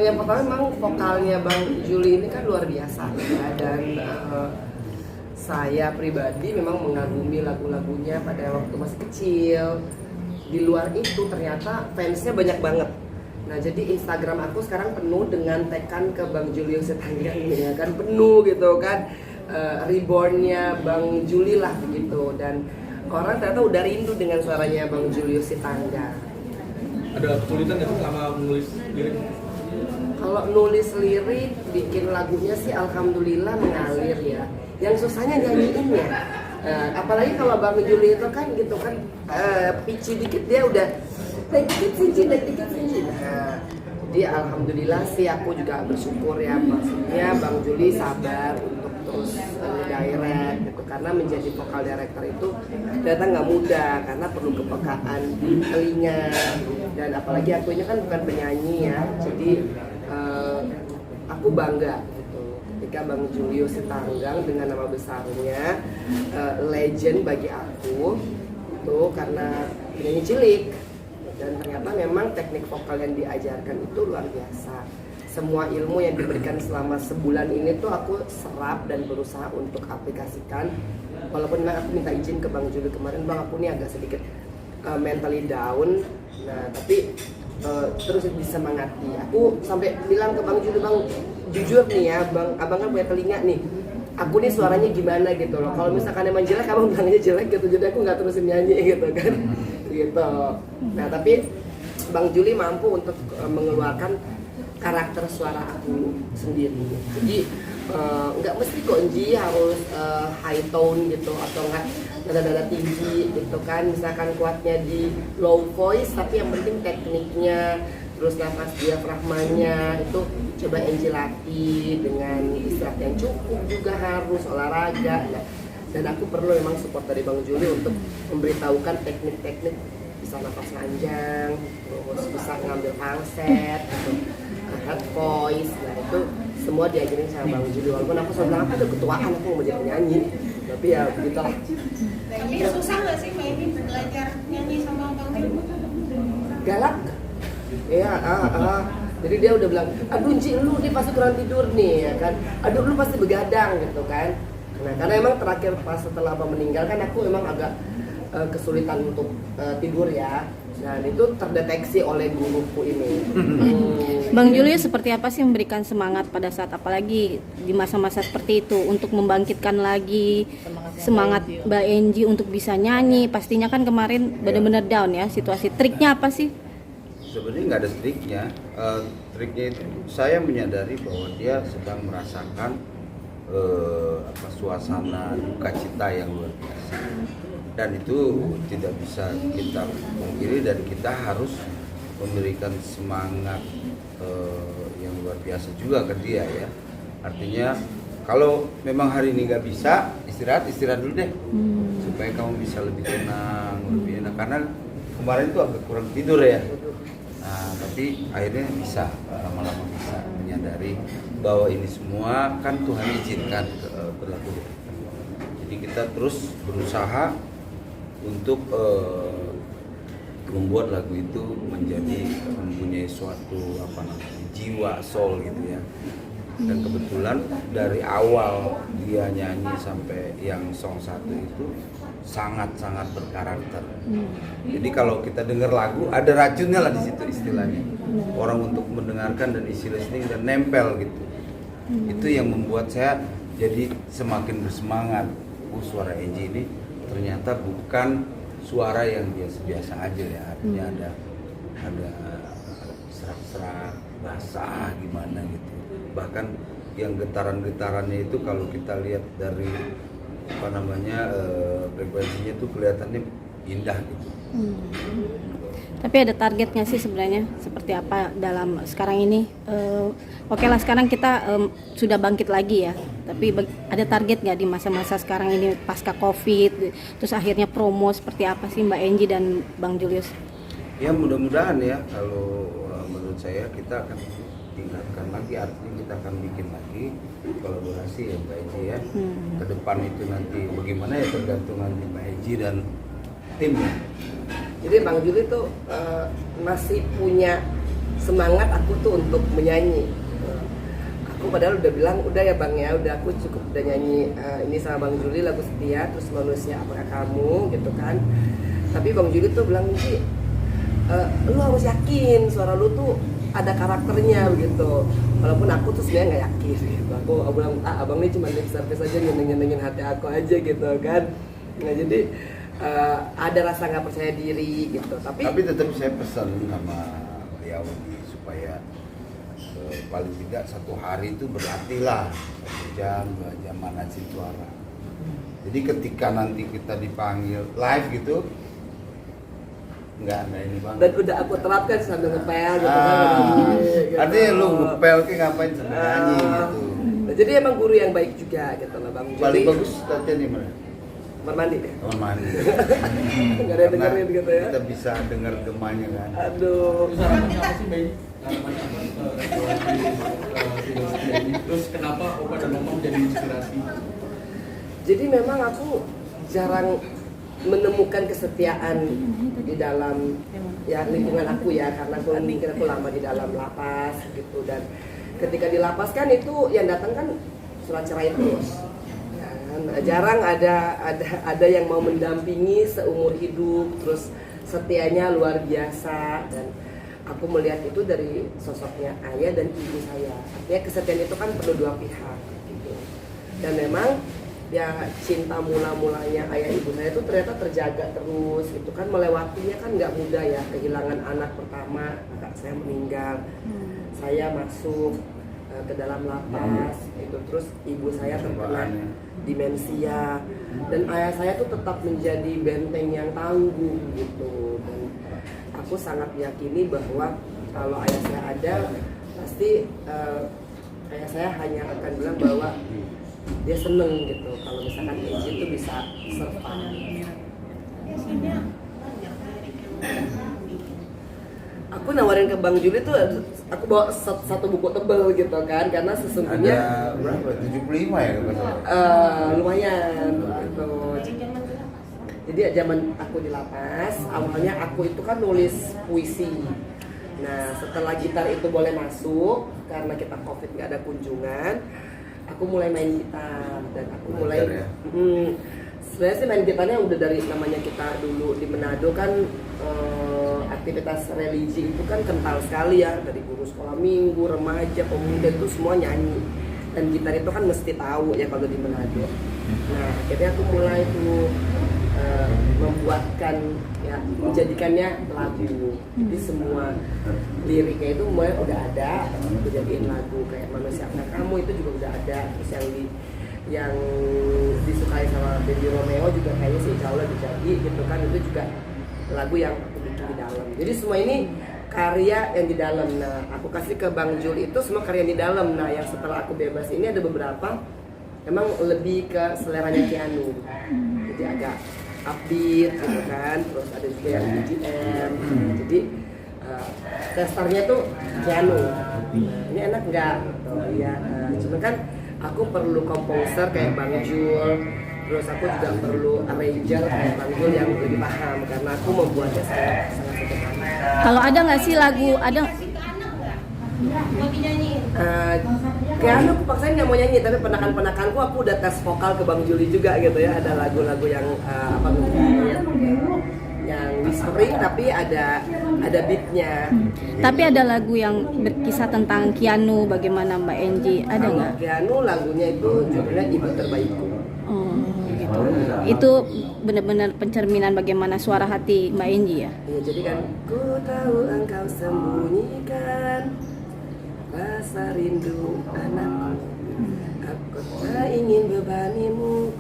Yang pertama memang vokalnya Bang Juli ini kan luar biasa ya, dan saya pribadi memang mengagumi lagu-lagunya pada waktu masih kecil. Di luar itu ternyata fansnya banyak banget. Nah jadi Instagram aku sekarang penuh dengan tekan ke Bang Julius Sitanggang ya kan, penuh gitu kan, rebornnya Bang Juli lah begitu, dan orang ternyata udah rindu dengan suaranya Bang Julius Sitanggang. Ada kesulitan nggak selama menulis lirik? Kalau nulis lirik, bikin lagunya sih alhamdulillah mengalir ya. Yang susahnya nyanyiinnya. Apalagi kalau Bang Juli itu kan gitu kan, pitchy dikit dia udah naik dikit sinci. Nah, jadi alhamdulillah sih aku juga bersyukur ya, maksudnya Bang Juli sabar untuk terus direct gitu, karena menjadi vokal director itu ternyata nggak mudah karena perlu kepekaan di telinga, dan apalagi aku ini kan bukan penyanyi ya, jadi aku bangga gitu ketika Bang Julius Sitanggang dengan nama besarnya, legend bagi aku itu karena penyanyi cilik, dan ternyata memang teknik vokal yang diajarkan itu luar biasa. Semua ilmu yang diberikan selama sebulan ini tuh aku serap dan berusaha untuk aplikasikan. Walaupun memang aku minta izin ke Bang Juli kemarin, Bang aku nih agak sedikit mentally down. Nah tapi terus disemangati. Aku sampai bilang ke Bang Juli, Bang jujur nih ya, Bang abang kan punya telinga nih. Aku nih suaranya gimana gitu loh. Kalau misalkan emang jelek, abang bilangnya jelek gitu. Jadi aku nggak terusin nyanyi gitu kan. Gitu. Nah tapi Bang Juli mampu untuk mengeluarkan karakter suara aku sendiri. Jadi nggak mesti kok Enji harus high tone gitu, atau nggak nada-nada tinggi gitu kan. Misalkan kuatnya di low voice, tapi yang penting tekniknya, terus nafas diafragmanya itu coba Enji latih dengan istirahat yang cukup, juga harus olahraga. Nah, dan aku perlu memang support dari Bang Juli untuk memberitahukan teknik-teknik, bisa nafas panjang, terus bisa ngambil falset gitu, head voice. Nah itu semua diajarin sama Bang Juli, walaupun aku selalu bilang aku udah ketuaan, aku mau jadi penyanyi, tapi ya begitulah. Tapi susah nggak sih ini belajar nyanyi sama Bang Juli? Galak ya, jadi dia udah bilang, aduh Ji lu nih pasti kurang tidur nih ya kan, aduh lu pasti begadang gitu kan. Nah karena emang terakhir pas setelah Abang meninggal kan aku emang agak kesulitan untuk tidur ya. Nah itu terdeteksi oleh guruku ini. Bang Julius seperti apa sih memberikan semangat pada saat apalagi di masa-masa seperti itu untuk membangkitkan lagi semangat Mbak Enji untuk bisa nyanyi? Pastinya kan kemarin benar-benar down ya situasi. Triknya apa sih? Sebenarnya nggak ada triknya. Triknya itu saya menyadari bahwa dia sedang merasakan suasana duka cita yang luar biasa, dan itu tidak bisa kita pungkiri, dan kita harus memberikan semangat yang luar biasa juga ke dia ya. Artinya kalau memang hari ini nggak bisa istirahat dulu deh, supaya kamu bisa lebih tenang, lebih enak, karena kemarin itu agak kurang tidur ya. Nah, tapi akhirnya bisa, lama-lama bisa menyadari bahwa ini semua kan Tuhan izinkan berlaku. Jadi kita terus berusaha untuk membuat lagu itu menjadi mempunyai suatu jiwa, soul gitu ya. Dan kebetulan dari awal dia nyanyi sampai yang song 1 itu sangat-sangat berkarakter. Jadi kalau kita dengar lagu ada racunnya lah di situ istilahnya. Orang untuk mendengarkan dan isi listening dan nempel gitu. Itu yang membuat saya jadi semakin bersemangat. Suara Enji ini ternyata bukan suara yang biasa-biasa aja ya. Artinya ada serak-serak, basah gimana gitu. Bahkan yang getaran-getarannya itu kalau kita lihat dari frekuensinya tuh kelihatannya indah gitu. Tapi ada targetnya sih sebenarnya seperti apa dalam sekarang ini? Oke lah sekarang kita sudah bangkit lagi ya. Tapi ada target nggak di masa-masa sekarang ini pasca COVID? Terus akhirnya promo seperti apa sih Mbak Enji dan Bang Julius? Ya mudah-mudahan ya, kalau menurut saya kita akan tingkatkan lagi, artinya kita akan bikin lagi kolaborasi ya Mbak Enji ya. Ke depan itu nanti bagaimana ya tergantung nanti Mbak Enji dan timnya. Jadi Bang Juli tuh masih punya semangat aku tuh untuk menyanyi. Aku padahal udah bilang udah ya Bang ya, udah aku cukup udah nyanyi ini sama Bang Juli lagu Setia, terus Manusia Apakah Kamu gitu kan. Tapi Bang Juli tuh bilang Ji, lu harus yakin suara lu tuh ada karakternya begitu. Walaupun aku tuh sebenarnya nggak yakin gitu. Aku bilang abang ini cuma lip service aja nyenengin hati aku aja gitu kan. Nah jadi ada rasa nggak percaya diri gitu. Tapi tetap saya pesan sama beliau supaya paling tidak 1 hari itu berlatihlah 1 jam 2 jam manasin suara. Jadi ketika nanti kita dipanggil live gitu nggak ini banget. Dan udah aku terapkan sambil ngepel gitu kan. Gitu. Artinya lu ngepel ke ngapain sambil nyanyi gitu. Nah, jadi emang guru yang baik juga gitu lah Bang. Paling Jadi bagus latihan di mana? kamar mandi deh. Kamar mandi. Nggak ada yang dengerin gitu ya. Kita bisa dengar gemanya kan. Aduh. Terus harapannya apa sih Mbak? Harapannya apa? Terus kenapa Opa dan Mama menjadi inspirasi? Jadi memang aku jarang menemukan kesetiaan di dalam ya lingkungan aku ya, karena aku mungkin aku lama di dalam lapas gitu, dan ketika di lapas kan itu yang datang kan surat cerai terus. Ya kan? Jarang ada yang mau mendampingi seumur hidup, terus setianya luar biasa, dan aku melihat itu dari sosoknya ayah dan ibu saya. Artinya kesetiaan itu kan perlu dua pihak gitu. Dan memang ya cinta mula-mulanya ayah ibu saya itu ternyata terjaga terus gitu kan, melewatinya kan nggak mudah ya, kehilangan anak pertama, kakak saya meninggal, saya masuk ke dalam lapas itu, terus ibu saya terkena demensia, dan ayah saya tuh tetap menjadi benteng yang tangguh gitu. Dan aku sangat meyakini bahwa kalau ayah saya ada, pasti ayah saya hanya akan bilang bahwa dia seneng gitu kalau misalkan Angie itu bisa survive. Aku nawarin ke Bang Juli tuh, aku bawa satu buku tebel gitu kan, karena sesungguhnya ada berapa? 75 ya kalau nggak salah. lumayan gitu. Jadi zaman aku di lapas, awalnya aku itu kan nulis puisi. Nah setelah gitar itu boleh masuk, karena kita COVID nggak ada kunjungan, aku mulai main gitar, dan aku mulai ya? Sebenarnya sih main gitarnya udah dari namanya kita dulu di Manado kan, aktivitas religi itu kan kental sekali ya, dari guru sekolah minggu, remaja, pemuda itu semua nyanyi, dan gitar itu kan mesti tahu ya kalau di Manado. Nah akhirnya aku mulai tuh membuatkan ya, menjadikannya lagu. Jadi semua liriknya itu mulai udah ada, aku jadiin lagu kayak Manusia Apakah Kamu itu juga udah ada. Terus yang disukai sama Baby Romeo juga kayaknya sih insya Allah dijadi gitu kan, itu juga lagu yang aku bikin di dalam. Jadi semua ini karya yang di dalam. Nah aku kasih ke Bang Jul itu semua karya yang di dalam. Nah yang setelah aku bebas ini ada beberapa emang lebih ke seleranya Keanu, jadi agak upbeat gitu kan, terus ada juga yang BGM. Jadi testernya tuh Keanu. Ini enak nggak? Gitu. Ya, cuma kan aku perlu komposer kayak Bang Jul, terus aku juga perlu arranger kayak Bang Jul yang lebih paham, karena aku membuatnya sangat sederhana. Kalau ada nggak sih lagu, ada Mau dinyanyiin? Keanu aku paksain nggak mau nyanyi, tapi penakan-penakanku aku udah tes vokal ke Bang Juli juga gitu ya. Ada lagu-lagu yang yang whispering tapi ada beatnya. tapi ada lagu yang berkisah tentang Keanu, bagaimana Mbak Angie, ada Kalau nggak? Keanu lagunya itu judulnya Ibu Terbaikku. Oh, gitu. Itu benar-benar pencerminan bagaimana suara hati Mbak Angie ya? Iya, jadi kan ku tahu engkau sembunyikan rasa rindu anakku. Aku tak ingin bebanimu,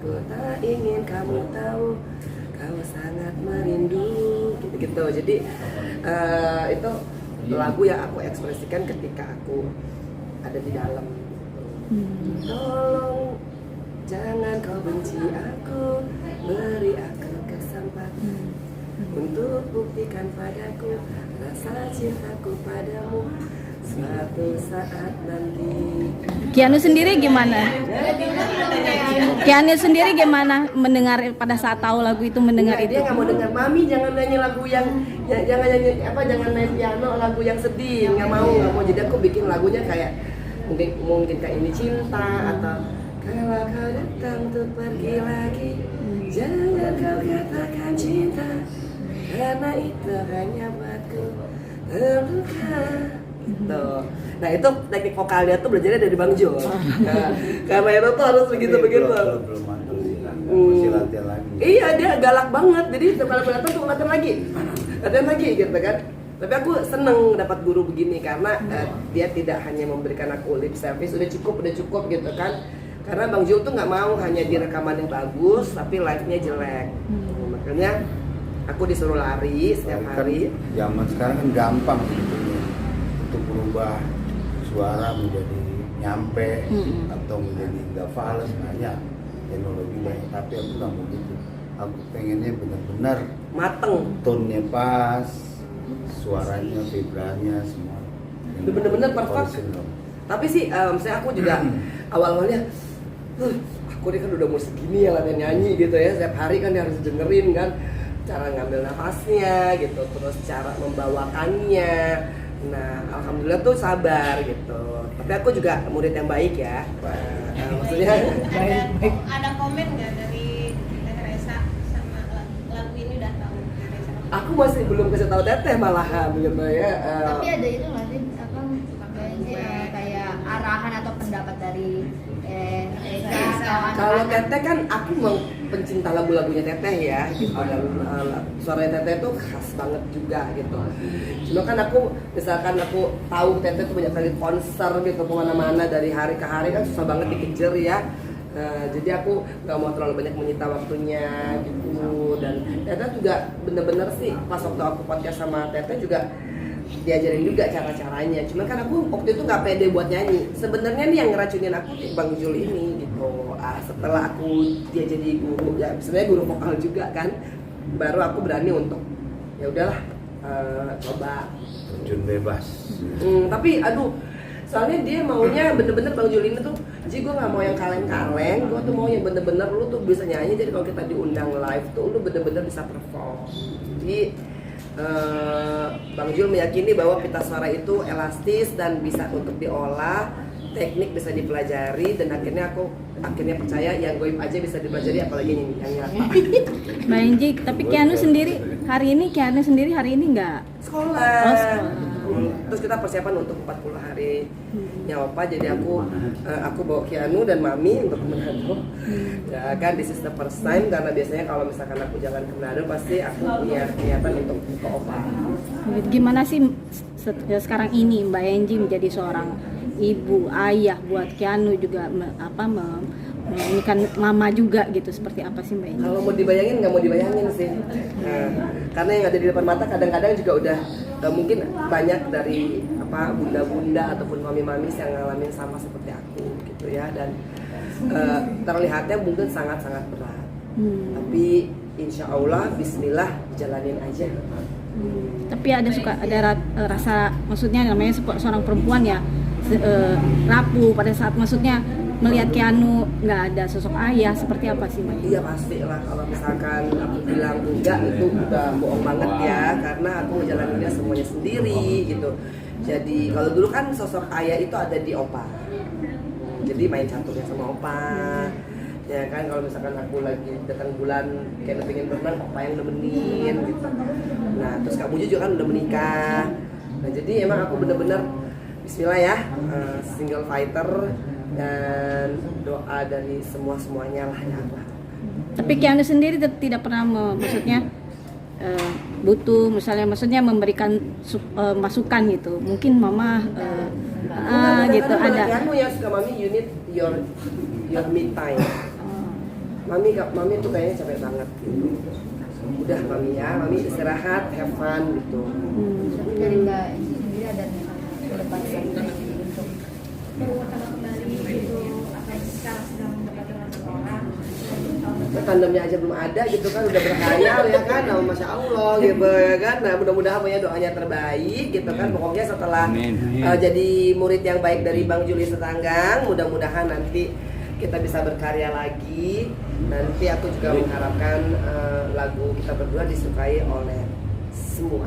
ku tak ingin kamu tahu kau sangat merindu. Gitu-gitu. Jadi itu lagu yang aku ekspresikan ketika aku ada di dalam. Tolong jangan kau benci aku, beri aku kesempatan untuk buktikan padaku rasa cintaku padamu. suatu saat nanti. Keanu sendiri gimana? Keanu sendiri gimana mendengar pada saat tahu lagu itu, mendengar Nggak, itu? dia nggak mau dengar. Mami jangan nyanyi lagu yang jangan nyanyi jangan main piano lagu yang sedih, nggak mau. Jadi aku bikin lagunya kayak mungkin kayak Ini Cinta atau kalau kau datang untuk pergi lagi, jangan kau katakan cinta, karena itu hanya buatku terluka. Gitu. Nah itu teknik vokalnya tuh belajarnya dari Bang Jo. Nah, karena itu tuh harus begitu-begitu. Belum mantul sih, masih latihan lagi. Iya, dia galak banget. Jadi setiap kali datang tuh latihan lagi gitu kan. Tapi aku seneng dapat guru begini karena dia tidak hanya memberikan aku lip service, udah cukup gitu kan. Karena Bang Jo tuh nggak mau hanya di rekaman yang bagus, tapi live-nya jelek. Makanya aku disuruh lari setiap hari. Zaman sekarang kan gampang sebetulnya untuk berubah suara menjadi nyampe atau menjadi nggak fals, banyak teknologi banyak, tapi aku nggak mau gitu. Aku pengennya benar-benar Mateng. tone-nya pas, suaranya, vibranya semua Bener-bener perfect. original. Tapi sih, saya aku juga awal-awalnya, aku ini kan udah mau segini ya latihan nyanyi gitu ya, setiap hari kan dia harus dengerin kan, cara ngambil nafasnya gitu, terus cara membawakannya. Nah, alhamdulillah tuh sabar gitu. Tapi aku juga murid yang baik ya. Maksudnya Ada komen nggak dari Teh Resa sama lagu ini udah tahu Teh Resa? aku masih belum kasih tahu Teteh malahan gitu ya. Tapi ada itu nggak sih apa kayak arahan atau pendapat dari Reza atau Kalau anak-anak? Teteh kan aku mau pencinta lagu-lagunya Teteh ya gitu, dan suaranya Teteh tuh khas banget juga gitu. Cuma kan aku misalkan aku tahu Teteh tuh banyak kali konser gitu kemana-mana dari hari ke hari kan susah banget dikejar ya. Jadi aku nggak mau terlalu banyak menyita waktunya gitu. Dan Teteh juga bener-bener sih pas waktu aku podcast sama Teteh juga diajarin juga cara-caranya. Cuma kan aku waktu itu nggak pede buat nyanyi. Sebenarnya nih yang ngeracunin aku nih Bang Jul ini gitu. Setelah dia jadi guru, ya sebenarnya guru vokal juga kan, baru aku berani untuk ya udahlah coba Terjun bebas. tapi aduh, soalnya dia maunya bener-bener Bang Jul ini tuh, jadi gue nggak mau yang kaleng-kaleng, gue tuh mau yang bener-bener lu tuh bisa nyanyi. Jadi kalau kita diundang live tuh lu bener-bener bisa perform. Jadi Bang Jul meyakini bahwa pita suara itu elastis dan bisa untuk diolah, teknik bisa dipelajari, dan akhirnya aku percaya yang goib aja bisa dipelajari, apalagi yang nyata. Mbak Enji, tapi Keanu sendiri hari ini nggak Sekolah. Oh, sekolah. Terus kita persiapan untuk 40 hari Opa, jadi aku bawa Keanu dan Mami untuk ke Manado. Ya kan, this is the first time, karena biasanya kalau misalkan aku jalan ke Manado pasti aku punya niatan untuk ke Opa. Gimana sih sekarang ini Mbak Enji menjadi seorang ibu, ayah buat Keanu juga ini kan mama juga gitu, seperti apa sih Mbak Enji? Kalau mau dibayangin nggak mau dibayangin sih. Karena yang ada di depan mata kadang-kadang juga udah mungkin banyak dari bunda-bunda ataupun mami-mami yang ngalamin sama seperti aku gitu ya, dan terlihatnya mungkin sangat-sangat berat. Tapi insya Allah Bismillah jalanin aja. Tapi ada rasa, maksudnya namanya seorang perempuan ya, rapuh pada saat maksudnya melihat Keanu nggak ada sosok ayah, seperti apa sih Mbak? Iya pasti lah, kalau misalkan aku bilang enggak itu udah bohong banget ya, karena aku ngejalaninnya semuanya sendiri gitu. Jadi kalau dulu kan sosok ayah itu ada di Opa, jadi main caturnya sama Opa. Ya kan, kalau misalkan aku lagi datang bulan kayak pengen berenang, Opa yang nemenin gitu. Nah terus Kak Muji juga kan udah menikah. Nah jadi emang aku bener-bener Bismillah ya, single fighter, dan doa dari semuanya lah ya Allah. Tapi Keanu sendiri tidak pernah maksudnya maksudnya memberikan masukan gitu. Mungkin mama gitu ada. Kamu yang suka mami, you need your me time. Mami tuh kayaknya capek banget gitu. Udah mami ya, mami istirahat, have fun gitu. Tapi dari Mbak Enji sendiri ada depan untuk Baru kembali gitu apa yang sekarang sedang mendapatkan orang tandemnya aja belum ada gitu kan, udah berkhayal ya kan, nah, Masya Allah gitu ya kan. Nah mudah-mudahan punya doanya terbaik gitu kan. Pokoknya setelah jadi murid yang baik dari Bang Julius Setanggang, mudah-mudahan nanti kita bisa berkarya lagi. Nanti aku juga mengharapkan lagu kita berdua disukai oleh semua.